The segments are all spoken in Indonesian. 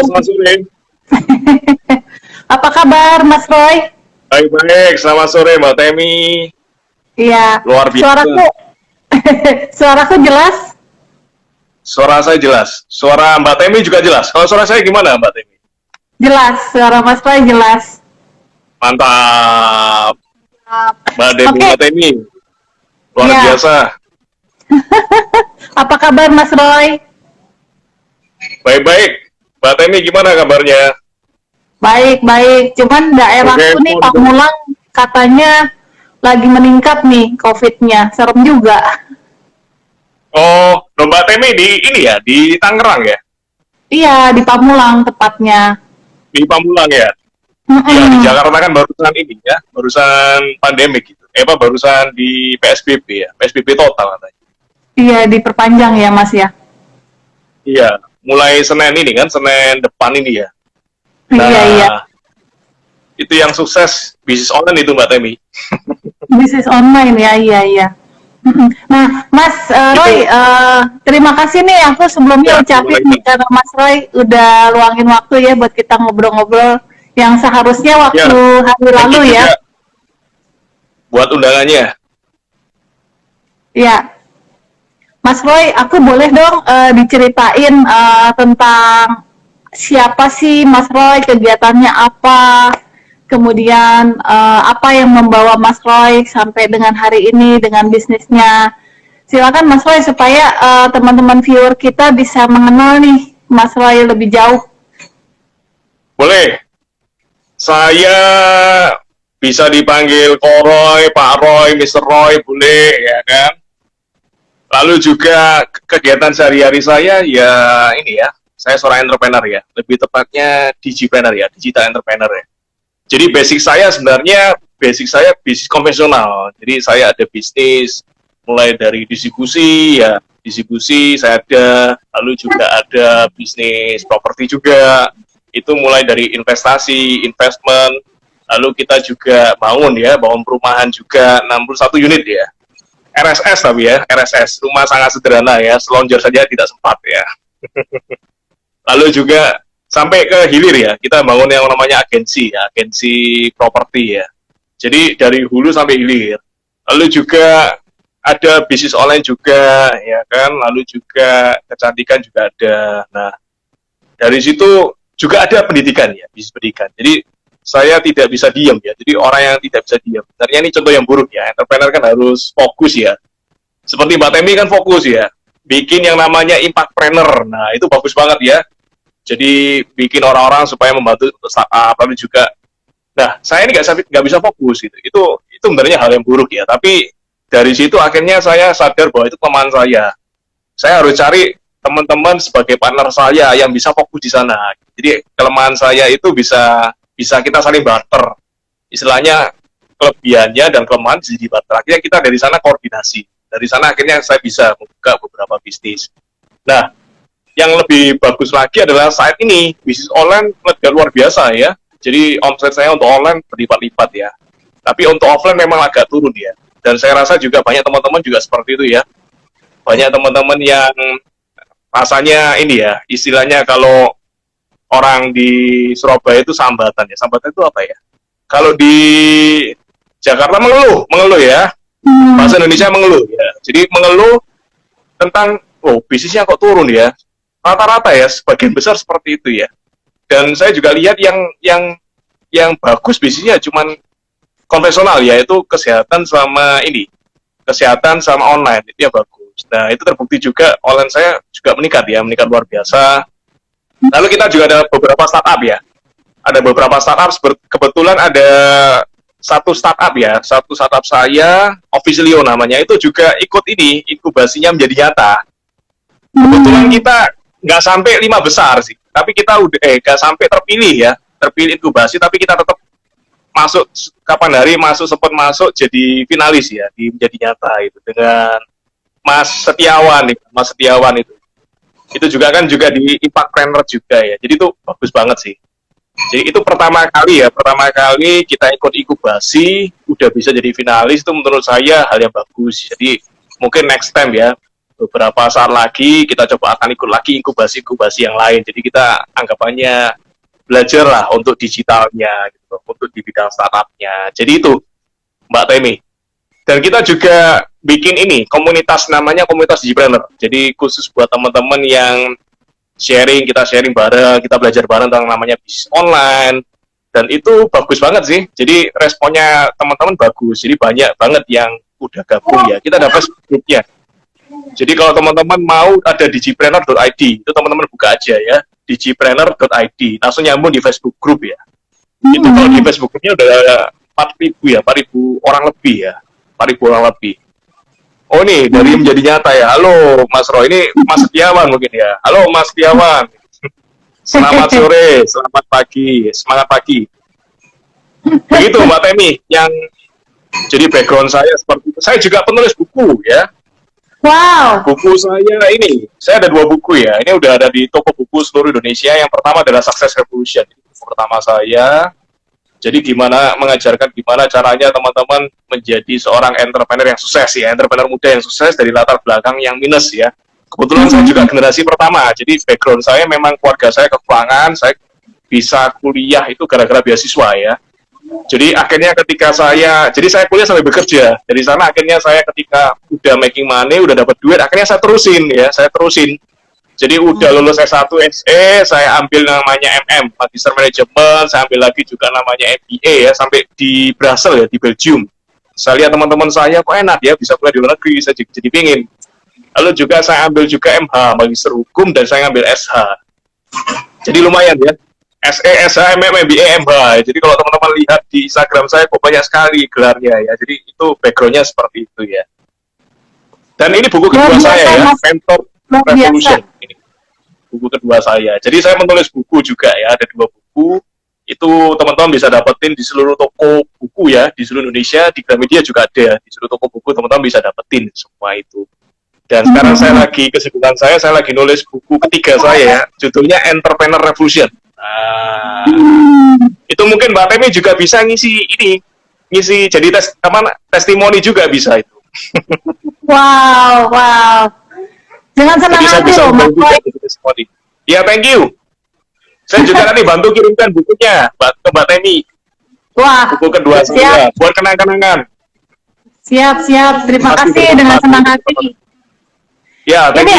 selamat sore. Apa kabar, Mas Roy? Baik-baik, selamat sore Mbak Temi. Iya, Luar suaraku, biasa. suaraku jelas. Suara saya jelas. Suara Mbak Temi juga jelas. Kalau suara saya gimana Mbak Temi? Jelas, suara Mas Roy jelas. Mantap. Mbak Demi, Oke, Mbak Temi. Luar ya. biasa. Apa kabar, Mas Roy? Baik-baik. Mbak Temi gimana kabarnya? Baik, baik. Cuman daerahku nih, Oke, Pamulang, katanya lagi meningkat nih COVID-nya. Serem juga. oh, loh, Mbak Temi di ini ya, di Tangerang ya? Iya, di Pamulang tepatnya. Di Pamulang ya? Ya, di Mm-mm. Jakarta kan barusan ini ya, barusan pandemik gitu. Barusan di PSBB ya, PSBB total katanya. Iya, diperpanjang ya, Mas ya. Iya, mulai Senin ini kan, Senin depan ini ya. Iya, iya. Nah, itu yang sukses bisnis online itu Mbak Temi. Bisnis online ya, iya, iya. Mm-mm. Nah, Mas Itu Roy, terima kasih nih aku sebelumnya ya, ucapin mulai nih karena Mas Roy udah luangin waktu ya buat kita ngobrol-ngobrol yang seharusnya ya, waktu hari thank lalu you ya. juga buat undangannya. Ya, Mas Roy, aku boleh dong diceritain tentang siapa sih Mas Roy, kegiatannya apa, kemudian apa yang membawa Mas Roy sampai dengan hari ini dengan bisnisnya. Silakan Mas Roy supaya teman-teman viewer kita bisa mengenal nih Mas Roy lebih jauh. Boleh, saya bisa dipanggil Koroy, Pak Roy, Mr. Roy, boleh ya kan. Lalu juga kegiatan sehari-hari saya ya ini ya, saya seorang entrepreneur ya, lebih tepatnya digipreneur ya, digital entrepreneur ya. Jadi basic saya bisnis konvensional. Jadi saya ada bisnis mulai dari distribusi ya, distribusi saya ada, lalu juga ada bisnis properti juga. Itu mulai dari investasi, investment, lalu kita juga bangun perumahan juga 61 unit ya. RSS tapi ya, RSS, rumah sangat sederhana ya, selonjor saja tidak sempat ya. Lalu juga sampai ke hilir ya, kita bangun yang namanya agensi ya, agensi properti ya. Jadi dari hulu sampai hilir. Lalu juga ada bisnis online juga ya kan, lalu juga kecantikan juga ada. Nah, dari situ juga ada pendidikan ya, bisnis pendidikan. Jadi saya tidak bisa diam ya. Jadi orang yang tidak bisa diam. Sebenarnya ini contoh yang buruk ya. Entrepreneur kan harus fokus ya. Seperti Mbak Temi kan fokus ya. Bikin yang namanya impactpreneur. Nah, itu bagus banget ya. Jadi bikin orang-orang supaya membantu startup, lalu juga. Nah, saya ini nggak bisa fokus gitu. Itu sebenarnya hal yang buruk ya. Tapi dari situ akhirnya saya sadar bahwa itu kelemahan saya. Saya harus cari teman-teman sebagai partner saya yang bisa fokus di sana. Jadi kelemahan saya itu bisa kita saling barter. Istilahnya kelebihannya dan kelemahan bisa dibarter. Akhirnya kita dari sana koordinasi. Dari sana akhirnya saya bisa membuka beberapa bisnis. Nah, yang lebih bagus lagi adalah saat ini bisnis online lega luar biasa ya. Jadi omset saya untuk online berlipat-lipat ya. Tapi untuk offline memang agak turun ya. Dan saya rasa juga banyak teman-teman juga seperti itu ya. Banyak teman-teman yang rasanya ini ya, istilahnya kalau orang di Surabaya itu sambatan ya. Sambatan itu apa ya? Kalau di Jakarta mengeluh ya. Bahasa Indonesia mengeluh ya. Jadi mengeluh tentang bisnisnya kok turun ya. Rata-rata ya sebagian besar seperti itu ya. Dan saya juga lihat yang bagus bisnisnya cuman konvensional yaitu kesehatan sama online itu ya bagus. Nah, itu terbukti juga online saya juga meningkat luar biasa. Lalu kita juga ada beberapa startup ya. Ada beberapa startup, kebetulan ada satu startup saya, Officilio namanya, itu juga ikut ini, inkubasinya menjadi nyata. Kebetulan kita nggak sampai 5 besar sih, tapi kita udah nggak sampai terpilih inkubasi, tapi kita tetap masuk sempat masuk jadi finalis ya, menjadi nyata itu dengan Mas Setiawan itu juga kan juga di Impactpreneur juga ya, jadi itu bagus banget sih. Jadi itu pertama kali kita ikut inkubasi, udah bisa jadi finalis, itu menurut saya hal yang bagus. Jadi mungkin next time ya, beberapa saat lagi kita coba akan ikut lagi inkubasi yang lain. Jadi kita anggapannya belajar lah untuk digitalnya, gitu, untuk di bidang startupnya. Jadi itu Mbak Temi. Dan kita juga bikin ini komunitas, namanya komunitas Digipreneur. Jadi khusus buat teman-teman yang sharing, kita sharing bareng, kita belajar bareng tentang namanya bisnis online. Dan itu bagus banget sih. Jadi responnya teman-teman bagus. Jadi banyak banget yang udah gabung ya. Kita dapat grupnya. Jadi kalau teman-teman mau ada digipreneur.id, itu teman-teman buka aja ya. digipreneur.id. Langsung nyambung di Facebook group ya. Itu kalau di Facebook grupnya udah 4.000 ya, 4.000 orang lebih ya. 4.000 orang lebih. Oh nih, dari menjadi nyata ya. Halo Mas Roy, ini Mas Setiawan mungkin ya. Halo Mas Setiawan. Selamat sore, selamat pagi, semangat pagi. Begitu Mbak Temi, yang jadi background saya seperti itu. Saya juga penulis buku ya. Wow. Buku saya ada 2 buku ya. Ini udah ada di toko buku seluruh Indonesia. Yang pertama adalah Success Revolution. Buku pertama saya. Jadi mengajarkan gimana caranya teman-teman menjadi seorang entrepreneur yang sukses ya. Entrepreneur muda yang sukses dari latar belakang yang minus ya. Kebetulan saya juga generasi pertama, jadi background saya memang keluarga saya kekurangan, saya bisa kuliah itu gara-gara beasiswa ya. Jadi akhirnya jadi saya kuliah sampai bekerja. Dari sana akhirnya saya ketika udah making money, udah dapat duit, akhirnya saya terusin. Jadi udah lulus S1 SE, saya ambil namanya MM, Magister Manajemen, saya ambil lagi juga namanya MBA ya, sampai di Brussels ya, di Belgium. Saya lihat teman-teman saya, kok enak ya, bisa kuliah di luar negeri, saya jadi pingin. Lalu juga saya ambil juga MH, Magister Hukum, dan saya ambil SH. Jadi lumayan ya. SE, SH, MM, MBA, MH. Jadi kalau teman-teman lihat di Instagram saya, kok banyak sekali gelarnya ya. Jadi itu background-nya seperti itu ya. Dan ini buku kedua saya ya, Mentor Revolution. Ini buku kedua saya. Jadi saya menulis buku juga ya, ada 2 buku. Itu teman-teman bisa dapetin di seluruh toko buku ya, di seluruh Indonesia, di Gramedia juga ada. Di seluruh toko buku teman-teman bisa dapetin semua itu. Dan sekarang kesibukan saya lagi nulis buku ketiga saya ya, judulnya Entrepreneur Revolution. Itu mungkin Mbak Temi juga bisa ngisi jadi testimoni juga bisa itu. Wow. Jangan senang hati loh, Mas Roy. Ya, thank you. Saya juga nanti bantu kirimkan bukunya ke Mbak Temi. Wah, buku kedua saya, buat kenang-kenangan. Siap. Terima kasih dengan senang hati. Ya, thank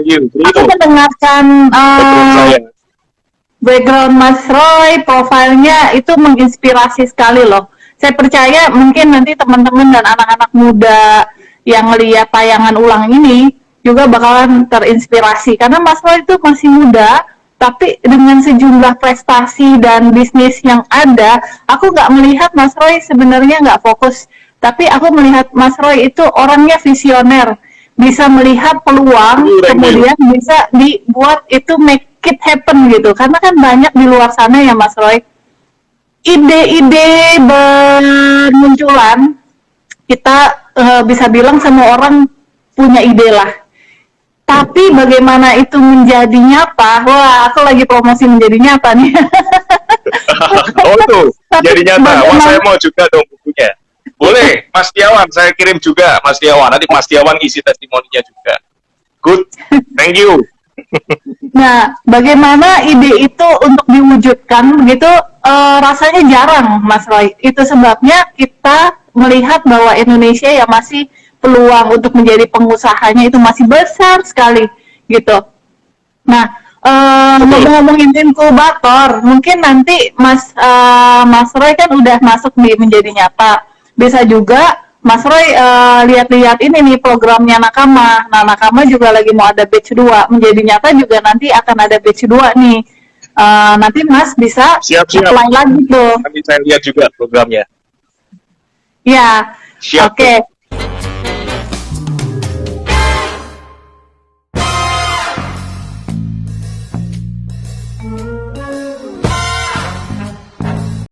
you. Aku mendengarkan background Mas Roy, profilnya itu menginspirasi sekali loh. Saya percaya mungkin nanti teman-teman dan anak-anak muda yang melihat tayangan ulang ini juga bakalan terinspirasi. Karena Mas Roy itu masih muda, tapi dengan sejumlah prestasi dan bisnis yang ada, aku nggak melihat Mas Roy sebenarnya nggak fokus. Tapi aku melihat Mas Roy itu orangnya visioner. Bisa melihat peluang, kemudian bisa dibuat itu make it happen gitu. Karena kan banyak di luar sana ya Mas Roy, ide-ide bermunculan, kita bisa bilang semua orang punya ide lah. Tapi bagaimana itu menjadi nyata, wah aku lagi promosi menjadi nyata nih. Oh tuh, jadi nyata, wah saya mau juga dong bukunya. Boleh, Mas Setiawan, saya kirim juga Mas Setiawan. Nanti Mas Setiawan isi testimoninya juga. Good, thank you. Nah, bagaimana ide itu untuk diwujudkan begitu rasanya jarang, Mas Roy. Itu sebabnya kita melihat bahwa Indonesia ya masih peluang untuk menjadi pengusahanya itu masih besar sekali, gitu. Nah, ngomong-ngomongin inkubator, mungkin nanti Mas Roy kan udah masuk di menjadi nyata. Bisa juga Mas Roy lihat-lihat ini nih programnya Nakama. Nah, Nakama juga lagi mau ada batch 2. Menjadi nyata juga nanti akan ada batch 2 nih. Nanti Mas bisa apply lagi tuh. Nanti saya lihat juga programnya. Ya, oke.